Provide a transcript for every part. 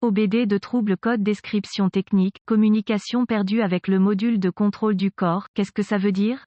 OBD de trouble code description technique, communication perdue avec le module de contrôle du corps, qu'est-ce que ça veut dire?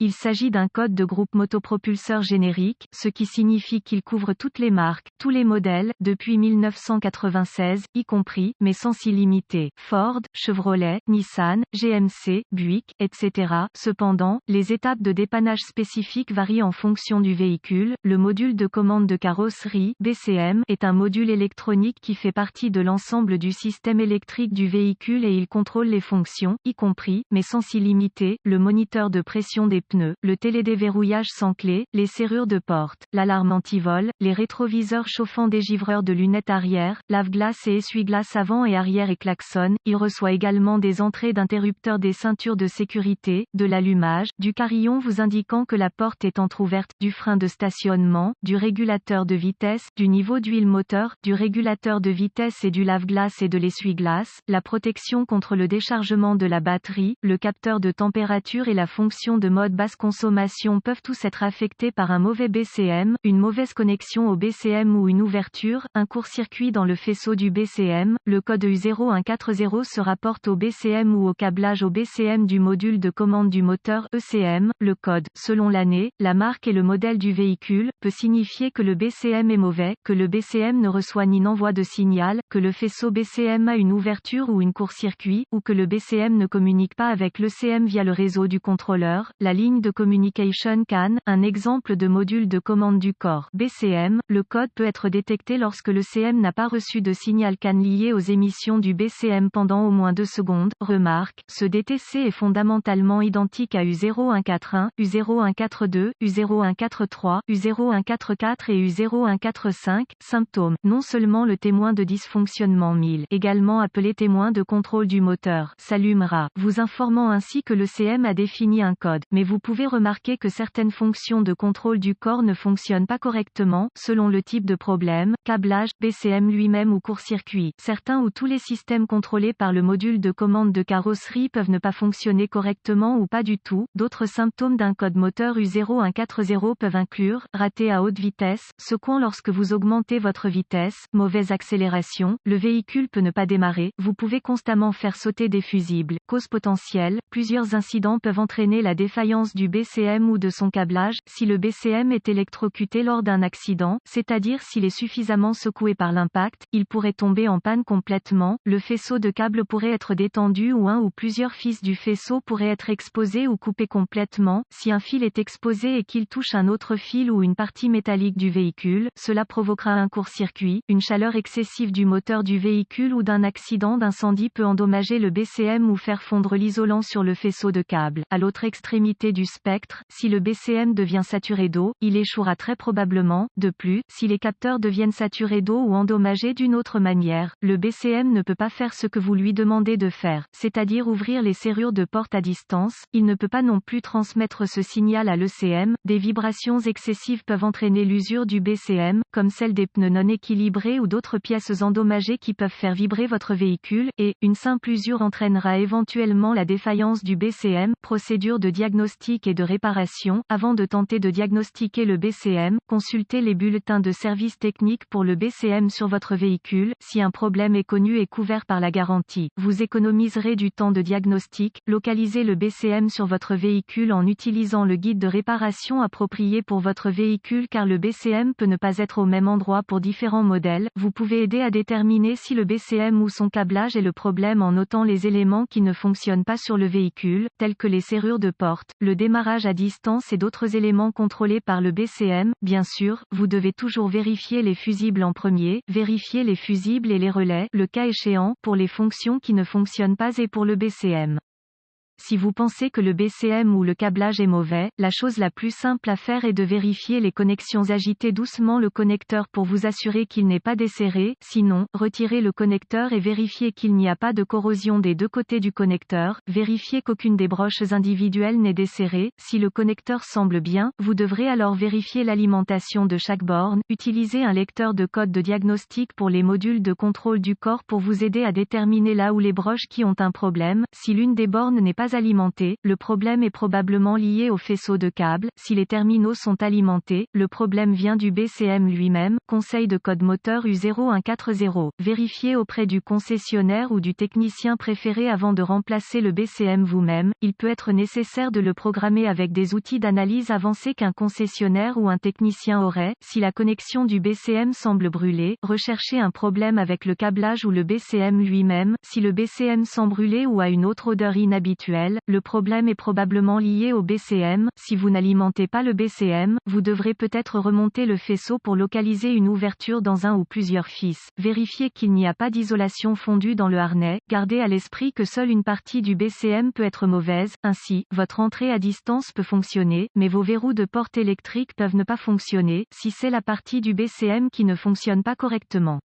Il s'agit d'un code de groupe motopropulseur générique, ce qui signifie qu'il couvre toutes les marques, tous les modèles, depuis 1996, y compris, mais sans s'y limiter, Ford, Chevrolet, Nissan, GMC, Buick, etc. Cependant, les étapes de dépannage spécifiques varient en fonction du véhicule. Le module de commande de carrosserie, BCM, est un module électronique qui fait partie de l'ensemble du système électrique du véhicule et il contrôle les fonctions, y compris, mais sans s'y limiter, le moniteur de pression des pneus, le télédéverrouillage sans clé, les serrures de porte, l'alarme anti-vol, les rétroviseurs chauffants dégivreurs de lunettes arrière, lave-glace et essuie-glace avant et arrière et klaxon. Il reçoit également des entrées d'interrupteurs des ceintures de sécurité, de l'allumage, du carillon vous indiquant que la porte est entrouverte, du frein de stationnement, du régulateur de vitesse, du niveau d'huile moteur, du régulateur de vitesse et du lave-glace et de l'essuie-glace, la protection contre le déchargement de la batterie, le capteur de température et la fonction de mode basse consommation peuvent tous être affectés par un mauvais BCM, une mauvaise connexion au BCM ou une ouverture, un court-circuit dans le faisceau du BCM. Le code U0140 se rapporte au BCM ou au câblage au BCM du module de commande du moteur ECM. Le code, selon l'année, la marque et le modèle du véhicule, peut signifier que le BCM est mauvais, que le BCM ne reçoit ni n'envoie de signal, que le faisceau BCM a une ouverture ou une court-circuit, ou que le BCM ne communique pas avec l'ECM via le réseau du contrôleur. La ligne de communication CAN, un exemple de module de commande du corps BCM, le code peut être détecté lorsque le CM n'a pas reçu de signal CAN lié aux émissions du BCM pendant au moins 2 secondes. Remarque, ce DTC est fondamentalement identique à U0141, U0142, U0143, U0144 et U0145. Symptômes, non seulement le témoin de dysfonctionnement 1000, également appelé témoin de contrôle du moteur, s'allumera, vous informant ainsi que le CM a défini un code, mais vous pouvez remarquer que certaines fonctions de contrôle du corps ne fonctionnent pas correctement, selon le type de problème, câblage, BCM lui-même ou court-circuit. Certains ou tous les systèmes contrôlés par le module de commande de carrosserie peuvent ne pas fonctionner correctement ou pas du tout. D'autres symptômes d'un code moteur U0140 peuvent inclure, raté à haute vitesse, secouant lorsque vous augmentez votre vitesse, mauvaise accélération, le véhicule peut ne pas démarrer, vous pouvez constamment faire sauter des fusibles. Cause potentielle, plusieurs incidents peuvent entraîner la défaillance du BCM ou de son câblage, si le BCM est électrocuté lors d'un accident, c'est-à-dire s'il est suffisamment secoué par l'impact, il pourrait tomber en panne complètement, le faisceau de câble pourrait être détendu ou un ou plusieurs fils du faisceau pourraient être exposés ou coupés complètement. Si un fil est exposé et qu'il touche un autre fil ou une partie métallique du véhicule, cela provoquera un court-circuit. Une chaleur excessive du moteur du véhicule ou d'un accident d'incendie peut endommager le BCM ou faire fondre l'isolant sur le faisceau de câble. À l'autre extrémité du spectre, si le BCM devient saturé d'eau, il échouera très probablement. De plus, si les capteurs deviennent saturés d'eau ou endommagés d'une autre manière, le BCM ne peut pas faire ce que vous lui demandez de faire, c'est-à-dire ouvrir les serrures de porte à distance. Il ne peut pas non plus transmettre ce signal à l'ECM. Des vibrations excessives peuvent entraîner l'usure du BCM, comme celle des pneus non équilibrés ou d'autres pièces endommagées qui peuvent faire vibrer votre véhicule, et une simple usure entraînera éventuellement la défaillance du BCM. Procédure de diagnostic et de réparation. Avant de tenter de diagnostiquer le BCM, consultez les bulletins de service technique pour le BCM sur votre véhicule. Si un problème est connu et couvert par la garantie, vous économiserez du temps de diagnostic. Localisez le BCM sur votre véhicule en utilisant le guide de réparation approprié pour votre véhicule car le BCM peut ne pas être au même endroit pour différents modèles. Vous pouvez aider à déterminer si le BCM ou son câblage est le problème en notant les éléments qui ne fonctionnent pas sur le véhicule, tels que les serrures de porte, le démarrage à distance et d'autres éléments contrôlés par le BCM. Bien sûr, vous devez toujours vérifier les fusibles en premier, vérifier les fusibles et les relais, le cas échéant, pour les fonctions qui ne fonctionnent pas et pour le BCM. Si vous pensez que le BCM ou le câblage est mauvais, la chose la plus simple à faire est de vérifier les connexions. Agitez doucement le connecteur pour vous assurer qu'il n'est pas desserré, sinon, retirez le connecteur et vérifiez qu'il n'y a pas de corrosion des deux côtés du connecteur. Vérifiez qu'aucune des broches individuelles n'est desserrée. Si le connecteur semble bien, vous devrez alors vérifier l'alimentation de chaque borne. Utilisez un lecteur de code de diagnostic pour les modules de contrôle du corps pour vous aider à déterminer là où les broches qui ont un problème. Si l'une des bornes n'est pas pas alimenté, le problème est probablement lié au faisceau de câbles. Si les terminaux sont alimentés, le problème vient du BCM lui-même. Conseil de code moteur U0140. Vérifiez auprès du concessionnaire ou du technicien préféré avant de remplacer le BCM vous-même. Il peut être nécessaire de le programmer avec des outils d'analyse avancés qu'un concessionnaire ou un technicien aurait. Si la connexion du BCM semble brûler, recherchez un problème avec le câblage ou le BCM lui-même. Si le BCM sent brûler ou a une autre odeur inhabituelle, le problème est probablement lié au BCM. Si vous n'alimentez pas le BCM, vous devrez peut-être remonter le faisceau pour localiser une ouverture dans un ou plusieurs fils. Vérifiez qu'il n'y a pas d'isolation fondue dans le harnais. Gardez à l'esprit que seule une partie du BCM peut être mauvaise. Ainsi, votre entrée à distance peut fonctionner, mais vos verrous de porte électrique peuvent ne pas fonctionner, si c'est la partie du BCM qui ne fonctionne pas correctement.